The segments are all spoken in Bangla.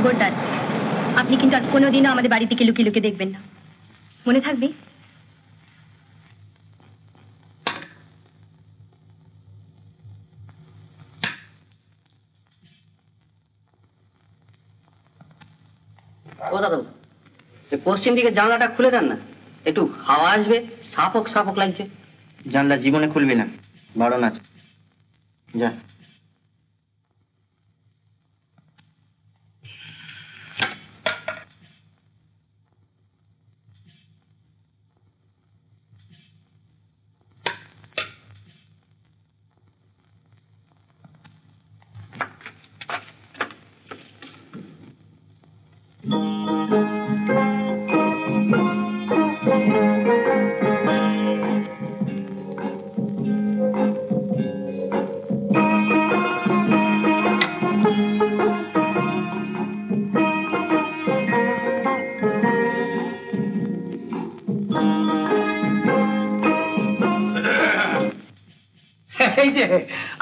খবরদার, আপনি কিন্তু আর কোনোদিনও আমাদের বাড়ি থেকে লুকিয়ে লুকিয়ে দেখবেন না, মনে থাকবে? ও দাদু, পশ্চিম দিকে জানলাটা খুলে দেন না, একটু হাওয়া আসবে। সাফক সাফক লাগছে। জানলা জীবনে খুলবি না, বারণ আছে। যা।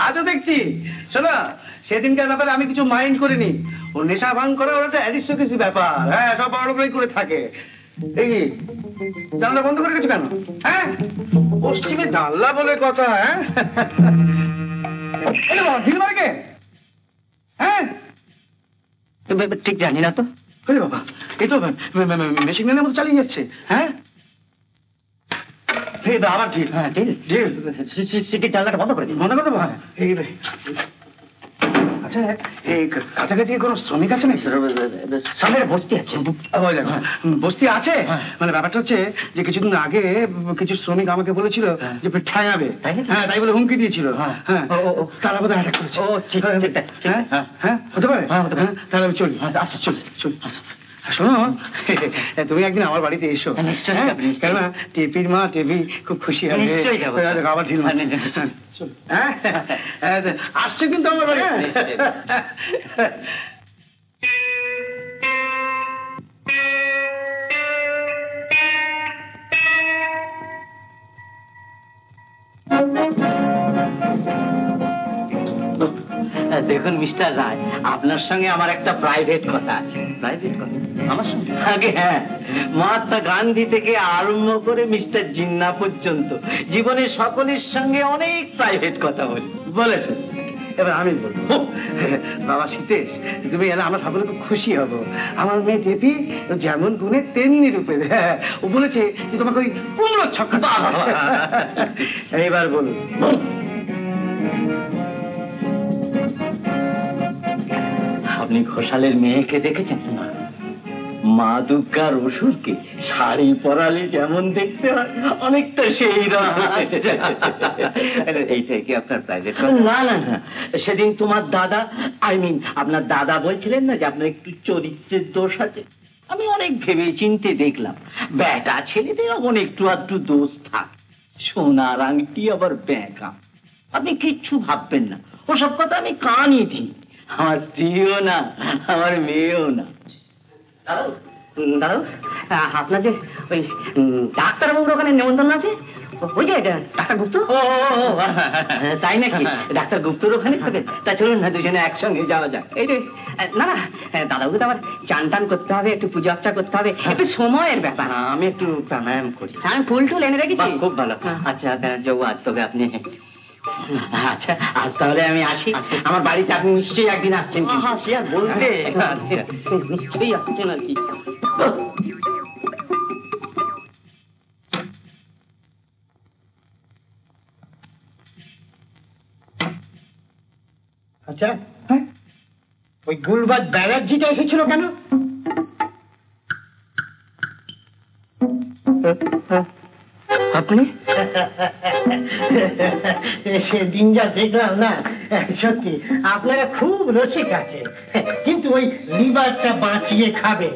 আজও দেখছি। শোনো, সেদিনকার ব্যাপারে আমি কিছু মাইন্ড করিনি। ও নেশা ভাঙ করে, ওরা তো অ্যারিস্টোক্রেসি ব্যাপার। হ্যাঁ, সব বড় বড়ই করে থাকে। এই জানলা বন্ধ করে গেছো কেন? হ্যাঁ, পশ্চিমে জানলা বলে কথা। হ্যাঁ, ঢিল মারে কে? হ্যাঁ, ঠিক জানি না তো। বাবা, এই তো মেশিন গানের মতো চালিয়ে যাচ্ছে। হ্যাঁ, আবার ঢিল। হ্যাঁ, ঢিল ঢিল। সিটির জানলাটা বন্ধ করে দিন। মনে করতে পারে। আচ্ছা, এই কাছাকাছি কোনো শ্রমিক আছে নাকি? সামনে বস্তি আছে। বস্তি আছে? মানে ব্যাপারটা হচ্ছে যে কিছুদিন আগে কিছু শ্রমিক আমাকে বলেছিল যে ঠাঁয়াবে। হ্যাঁ, তাই বলে হুমকি দিয়েছিল। হ্যাঁ, তারা বোধহয় অ্যাটাক করেছে। ও ঠিক আছে। হ্যাঁ, হতে পারে। তাহলে আমি চলি। আচ্ছা, চলি। শোনো, তুমি একদিন আমার বাড়িতে এসো। কেননা টেপির মা টেপি খুব খুশি হবে। আবার ঢিল। হ্যাঁ, আসছে কিন্তু আমার বাড়ি। দেখুন মিস্টার রায়, আপনার সঙ্গে আমার একটা প্রাইভেট কথা আছে। প্রাইভেট কথা আমার সঙ্গে? আগে হ্যাঁ, মহাত্মা গান্ধী থেকে আরম্ভ করে মিস্টার জিন্না পর্যন্ত জীবনের সকলের সঙ্গে অনেক প্রাইভেট কথা বলি। বলেছে, এবার আমি বলবো। বাবা সীতেশ, তুমি এলে আমরা সকলে খুব খুশি হব। আমার মেয়ে টেপি যেমন গুণে তেমনি রূপে। হ্যাঁ, ও বলেছে যে তোমাকে ওই 15 ছক্কা। এইবার বলুন। আপনি ঘোষালের মেয়েকে দেখেছেন না? মা দুর্গার অসুরকে শাড়ি পরালে যেমন দেখতে হয়, অনেকটা সেই রকম। এইটাই কি আপনার প্রাইভেট? না, সেদিন তোমার দাদা, আপনার দাদা বলছিলেন না যে আপনার একটু চরিত্রের দোষ আছে। আমি অনেক ভেবে চিনতে দেখলাম বেটা ছেলেদের এমন একটু আধটু দোষ থাক। সোনার আংটি আবার ব্যাঁকা। আপনি কিচ্ছু ভাববেন না, ওসব কথা আমি কানই দিই। আমার স্ত্রীও না, আমার মেয়েও না। দাদা, আপনার যে ওই ডাক্তারবাবুর ওখানে নেমন্তন্ন আছে, ওই যে ডাক্তার গুপ্ত। তাই নাকি? ডাক্তার গুপ্তর ওখানে থাকে? তা চলুন না, দুজনে একসঙ্গে যাওয়া যাক। এই যে না, দাদাবাবু তো আমার চান টান করতে হবে, একটু পুজো অর্চা করতে হবে, একটু সময়ের ব্যাপার। আমি একটু প্রাণায়াম করি। আমি ফুল টুল এনে রেখেছি। খুব ভালো। আচ্ছা যোগ আজ তবে আপনি। আচ্ছা, আজ তাহলে আমি আসি। আমার বাড়িতে আপনি নিশ্চয়ই একদিন আসছেন। সে আর বলতে, নিশ্চয়ই আসছেন আর কি। আচ্ছা, হ্যাঁ, ওই গুলবাজ ব্যানার্জিটা এসেছিল কেন? আপনি? সেদিন যা দেখলাম না, সত্যি আপনারা খুব রসিক আছে, কিন্তু ওই লিভারটা বাঁচিয়ে খাবে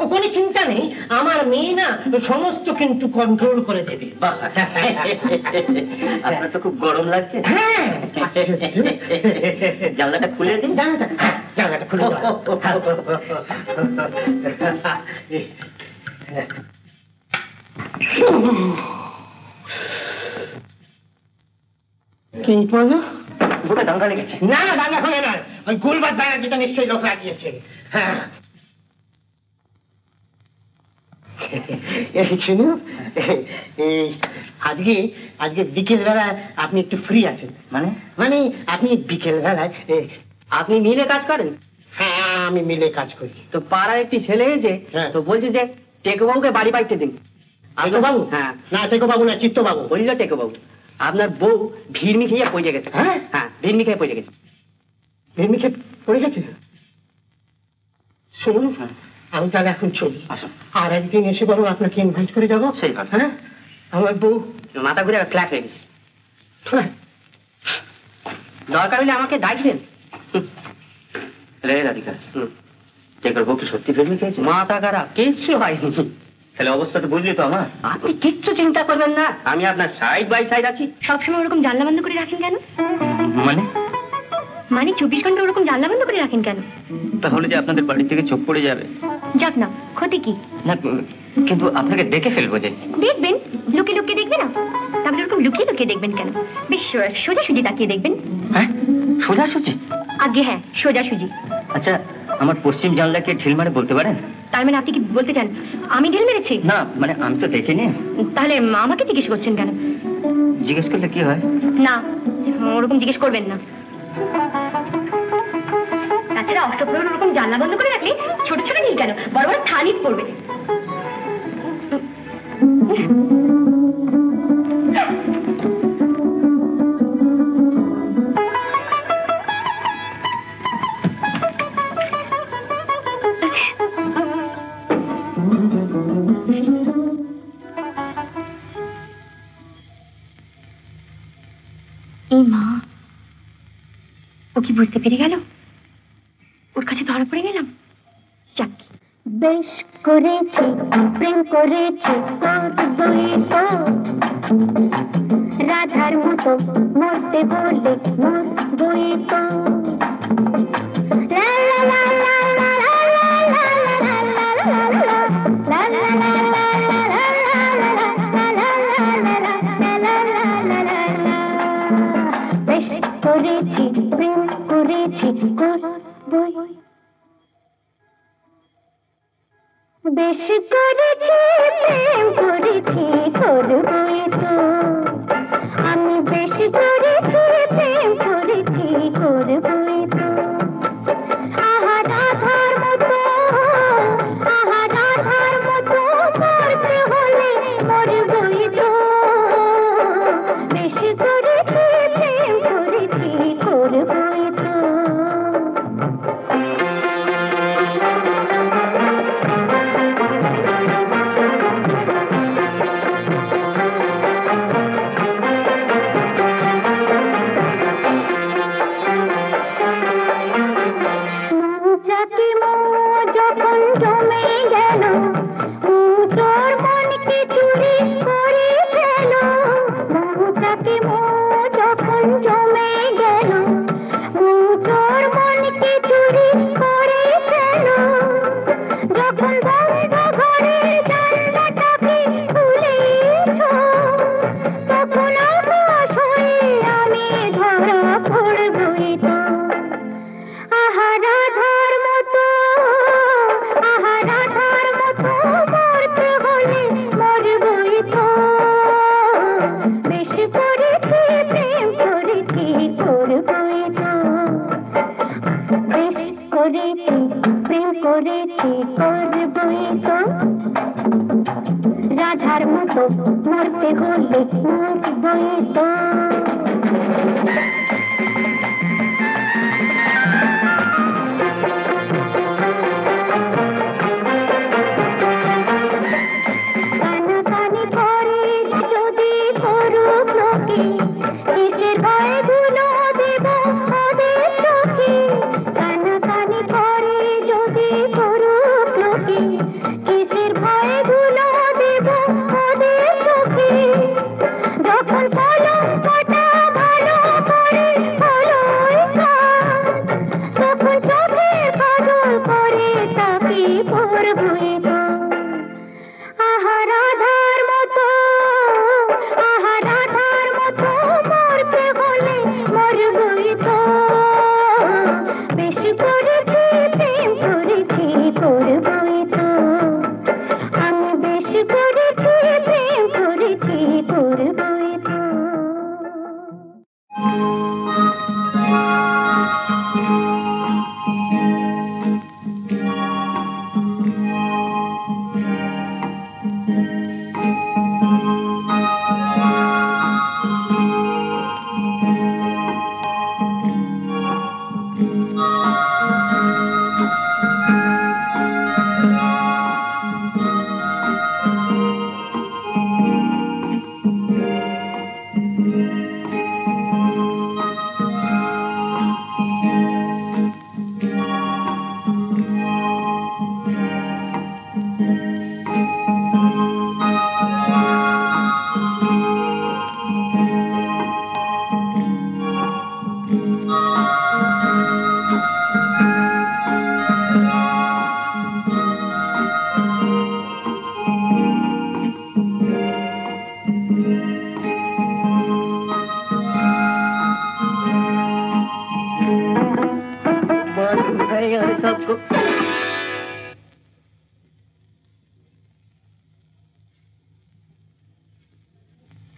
ও কোনো চিন্তা নেই। আমার মেয়ে না সমস্ত কিন্তু কন্ট্রোল করে দেবে। আপনার তো খুব গরম লাগছে। হ্যাঁ, জানলাটা খুলে দিন। জানলাটা খুলে কি বলো? বুকে দাঙ্গা লেগেছে। না, দাঙ্গা হয়ে নয়, ওই গুলবাজ ব্যানার্জিটা নিশ্চয়ই লোক লাগিয়েছে। হ্যাঁ, শুনু, আজকে আজকে বিকেল বেলায় আপনি একটু ফ্রি আছেন? মানে মানে আপনি বিকেল বেলায় আপনি মিলে কাজ করেন? হ্যাঁ, আমি মিলে কাজ করি। তো পাড়ার একটি ছেলে এসে তো বলছে যে টেকোবাবুকে বাড়ি পাইতে দিন। বাবু? হ্যাঁ। না, টেকোবাবু না, চিত্তবাবু। বললো টেকোবাবু আপনার বউ ভিড়মি খেয়ে পড়ে গেছে। হ্যাঁ? হ্যাঁ, ভিড়মি খেয়ে পড়ে গেছে। ভেমিকে পড়ে গেছে? শুনুন, আমি তাহলে এখন চলি। আসুন। আর একদিন এসে বলো আপনাকে ইনভাইট করে যাবো। সেই কথা। হ্যাঁ, আমার বউ মাথা ঘুরে ফ্ল্যাট হয়ে গেছে। দরকার হলে আমাকে ডাকবেন। রে রাধিকা, টেকর বউ কি সত্যি ফিল্মি খেয়েছে? মাথা খারাপ, কিচ্ছু হয়নি। তাহলে অবস্থাটা বুঝলি তো আমার? আপনি কিচ্ছু চিন্তা করবেন না, আমি আপনার সাইড বাই সাইড আছি। সবসময় ওরকম জানলা বন্ধ করে রাখেন কেন? মানে মানে 24 ঘন্টা ওরকম জানলা বন্ধ করে রাখেন কেন? তাহলে যে আপনাদের বাড়ি থেকে চোখ পড়ে যাবে। যাক না, ক্ষতি কি? না, কিন্তু আপনাকে দেখে ফেলবো যে। দেখবেন, লুকিয়ে লুকিয়ে দেখবেন না? তাহলে ওরকম লুকিয়ে লুকিয়ে দেখবেন কেন? বেশ সোজাসুজি তাকিয়ে দেখবেন। হ্যাঁ, সোজাসুজি? আগে হ্যাঁ, সোজাসুজি। আচ্ছা, আমার পশ্চিম জানলাকে ঢিল মারে বলতে পারেন? তার মানে আপনি কি বলতে চান আমি ঢিল মেরেছি? না, মানে আমি তো দেখিনি। তাহলে আমাকে জিজ্ঞেস করছেন কেন? জিজ্ঞেস করলে কি হয়? না, ওরকম জিজ্ঞেস করবেন না। তাছাড়া অষ্টপ্রহর ওরকম জানলা বন্ধ করে রাখলে ছোট ছোট ঢিল কেন, বড় বড় থানিত পড়বে। এই মা, ও কি বুঝতে পেরে গেল? ওর কাছে ধরা পড়ে গেলাম। যাক, বেশ করেছি, প্রেম করেছি, করবই তো রাধার মতো মরতে বলে মরবই তো। লা লা লা লা লা লা লা লা লা লা লা বেশ করেছি, প্রেম করেছি, করবই। বেশ করেছি, প্রেম করেছি, করবই তো। আমি বেশ করেছি, প্রেম করেছি, করবই তো। আহা রাধার মতো, আহা রাধার মতো মরতে হলে মরবই তো। বেশ করেছি, প্রেম করেছি, করবই তো। মৌচাকে যখন জমে গেল, তোর মনকে চুরি করে ফেল। মৌচাকে যখন জমে গেল, তোর মনকে চুরি করে ফেল। যখন বন্ধ ঘরের জানলাটাকে খুলেছ, তখন আকাশ হয়ে আমি ধরা পড়বই তো। আহা রাধার মতো, আহা রাধার মতো মরতে হলে মরবই তো। বেশ করেছি, প্রেম করেছি, করবই তো। বেশ করেছি, প্রেম করেছি, করবই তো। রাধার মতো মরতে হলে মরবই তো। কানাকানি করে যদি করুক লোকে, কিসের ভয়ে ধুলো দেব ওদের চোখে। কানাকানি করে যদি করুক লোকে, কিসের ভয়ে ধুলো দেব ওদের চোখে। যখন কলঙ্ক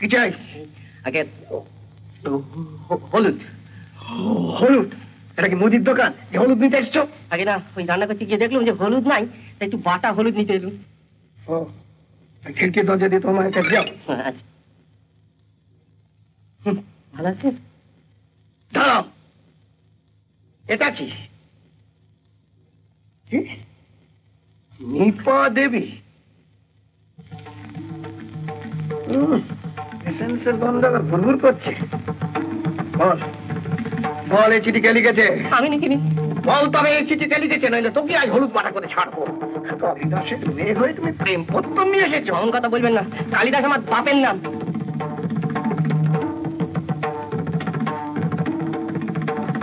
কি চাই? আগে হলুদ। হলুদ? এটা কি মুদির দোকান যে হলুদ নিতে এসছো? আগে না, ওই রান্না করতে গিয়ে দেখলাম যে হলুদ নাই, তাই একটু বাটা হলুদ নিতে এলুম। ও, খিড়কির দরজা দিয়ে তোমার এটা যাও। আচ্ছা, ভালো আছে। দাঁড়াও, এটা কি? নিপা দেবী? এসেন্সের গন্ধ আবার ভুরভুর করছে। বল বল, এই চিঠি কে লিখেছে? আমি নিকিনি। বল তবে এই চিঠি কে লিখেছে, নইলে তোকে আজ হলুদ বাটা করে ছাড়বো। কালিদাসের মেয়ে হয়ে তুমি প্রেম পত্র নিয়ে এসেছো? এমন কথা বলবেন না, কালিদাস আমার বাপের নাম।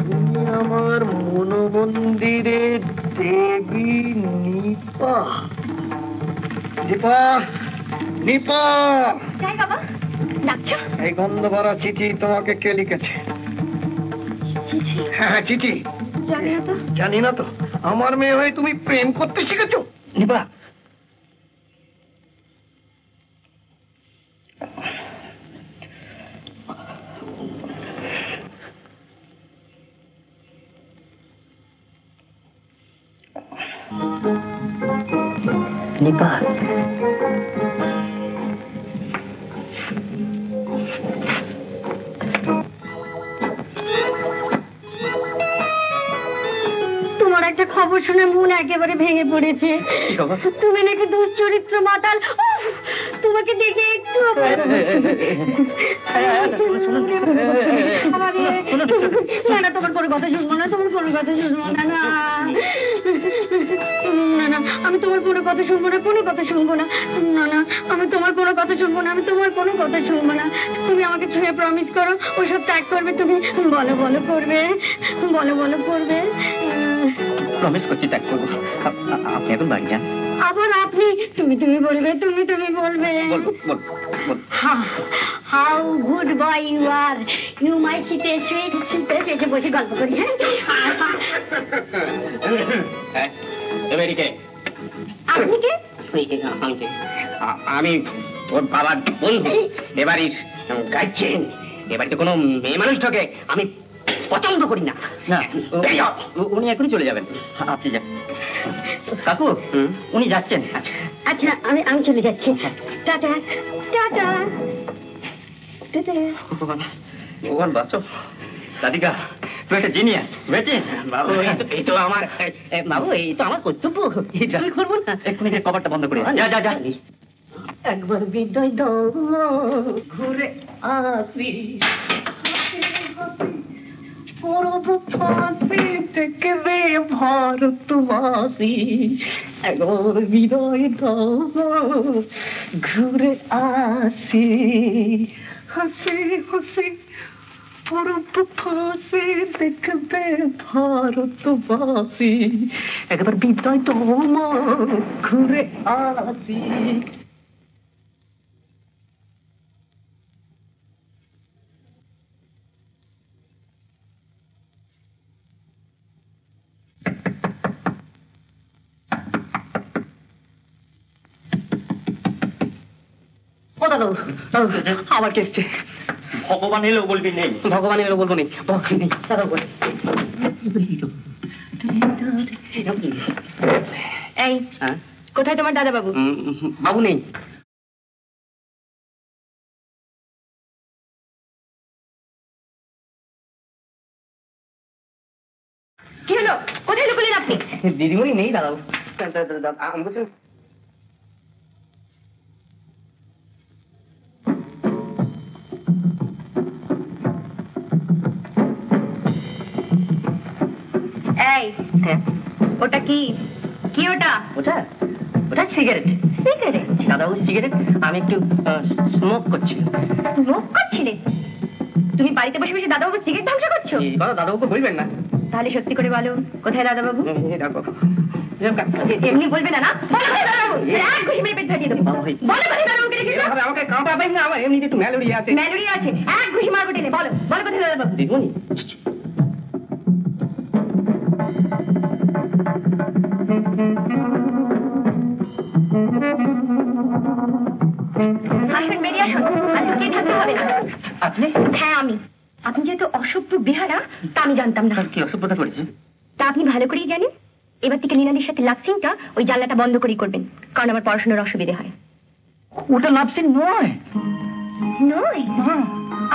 তুমি আমার মনোমন্দিরে দেবী নিপা। নিপা, নিপা, যাই বাবা, ডাকছো? এই গন্ধ ভরা চিঠি তোমাকে কে লিখেছে? হ্যাঁ হ্যাঁ, চিঠি। জানি না তো। জানি না তো? আমার মেয়ে হয়ে তুমি প্রেম করতে শিখেছো? নিপা, নিপা, তোমার একটা খবর শুনে মন একেবারে ভেঙে পড়েছে। কি খবর? তুমি নাকি দুশ্চরিত্র মাতাল। উফ, তোমাকে দেখে একটু না না, তোমার কোনো কথা শুনবো না, তোমার কোনো কথা শুনবো না। না না না, আমি তোমার কোনো কথা শুনবো না, কোনো কথা শুনবো না। না না, আমি তোমার কোনো কথা শুনবো না, আমি তোমার কোনো কথা শুনবো না। তুমি আমাকে ছুঁয়ে প্রমিস করো, ওসব ত্যাগ করবে তুমি। বলো বলো করবে, বলো বলো করবে। প্রমিস করছি ত্যাগ করবো। আপনি এখন বাড়ি যান। আবার আপনি? তুমি তুমি বলবে, তুমি তুমি বলবে। বলবো বলবো বলবো। How good boy you are, you my সিটে সুইট সিটে এসে বসে গল্প করি। হ্যাঁ, এবারিকে আপনি কে? আমি ওর বাবার বন্ধু, এবারির গাইছেন। এবারিতে কোনো মেয়ে মানুষ ঢোকে আমি পছন্দ করি না। না, উনি এখনই চলে যাবেন। আপনি যান। কাকু, উনি যাচ্ছেন। আচ্ছা, আমি আমি চলে যাচ্ছি। Tata tata tata. ভগবান বাঁচো। রাধিকা, তুই একটা জিনিয়াস বুঝেছিস? বাবু, এই তো আমার বাবু, এই তো আমার কর্তব্য। তুই করবো না? এক্ষুনি কভারটা বন্ধ করে যা যা যা। একবার বিদায় দাও, ঘুরে আসি। পরব ফাঁসি দেখবে ভারতবাসী। একবার বিদায় দাও, ঘুরে আসি। হাসি হাসি পরব ফাঁসি দেখবে ভারতবাসী। একবার বিদায় দাও মা, ঘুরে আসি। ও দাদু, আমার কে এসছে? ভগবান এলেও বলবি নেই। ভগবান এলো বলবো নেই, ভগবান নেই। দাদা বল। এই, কোথায় তোমার দাদা বাবু? বাবু নেই। কি হলো? কোথায় লুকলেন আপনি? দিদিমণি নেই দাঁড়াও। আমি বলছি এই, ওটা কি? কি ওটা? ওটা ওটা সিগারেট। সিগারেট? দাদাবাবু সিগারেট। আমি একটু স্মোক করছি। স্মোক করছিলে? তুমি বাড়িতে বসে বসে দাদাবাবু সিগারেট ধ্বংস করছো? এই কথা দাদাবাবুকে বলবেন না। তাহলে সত্যি করে বলো, কোথায় দাদাবাবু? দেখো, এমনি বলবে না না? বলো কোথায় দাদাবাবু? এক ঘুষি মেরে পেট ফাটিয়ে দেবো। বাবা, বলো কোথায় দাদাবাবুকে রেখেছো? আমাকে কাঁপাবেন না, আমার এমনিতে একটু ম্যালেরিয়া আছে। ম্যালেরিয়া আছে? এক ঘুষি মারবো টেনে। বলো বলো কোথায় দাদাবাবু? দিদিমণি, আসুন, বেরিয়ে আসুন। আর লুকিয়ে থাকতে আপনি? হ্যাঁ আমি। আপনি যেহেতু অসভ্য বেহারা তা আমি জানতাম না। কি অসভ্যতা করেছে? তা আপনি ভালো করেই জানেন। এবার থেকে লীনাদির সাথে লাভ সিনটা ওই জানলাটা বন্ধ করেই করবেন, কারণ আমার পড়াশোনার অসুবিধে হয়। ওটা লাভ সিন নয়। নয়?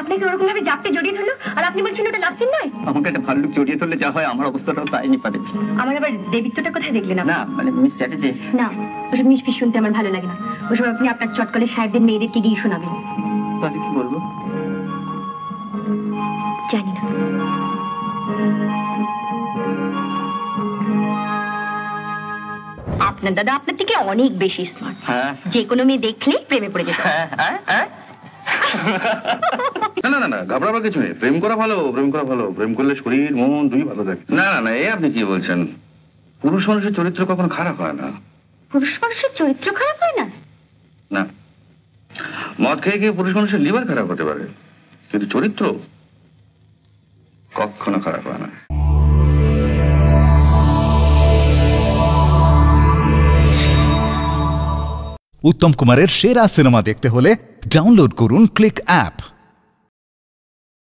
আপনাকে ওরকম ভাবে জাপটে জড়িয়ে ধরলো আর আপনি বলছেন ওটা লাভ সিন নয়? আমাকে একটা ভাল্লুক জড়িয়ে ধরলে যা হয় আমার অবস্থাটাও তাই নিপাতে। আমার আবার দেবিত্বটা কোথায় দেখলেন আপনি? না মানে মিস চ্যাটার্জি। না, ওসব মিশফিস শুনতে আমার ভালো লাগে না। ওসব আপনি আপনার চটকলে সাহেবদের মেয়েদেরকে গিয়ে শোনাবেন। তাহলে কি বলবো? জানি না। আপনার দাদা আপনার থেকে অনেক বেশি স্মার্ট। হ্যাঁ। যে কোনো মেয়ে দেখলেই প্রেমে পড়ে যেত। না না না না, ঘাবড়াবার কিছু নেই। প্রেম করা ভালো, প্রেম করা ভালো। প্রেম করলে শরীর মন দুই ভালো থাকে। না না না, এ আপনি কি বলছেন? পুরুষ মানুষের চরিত্র কখনো খারাপ হয় না। পুরুষ মানুষের চরিত্র খারাপ হয় না? না, মদ খেয়ে গিয়ে পুরুষ মানুষের লিভার খারাপ হতে পারে, কিন্তু চরিত্র কখনো খারাপ হয় না। উত্তম কুমারের সেরা সিনেমা দেখতে হলে ডাউনলোড করুন ক্লিক অ্যাপ।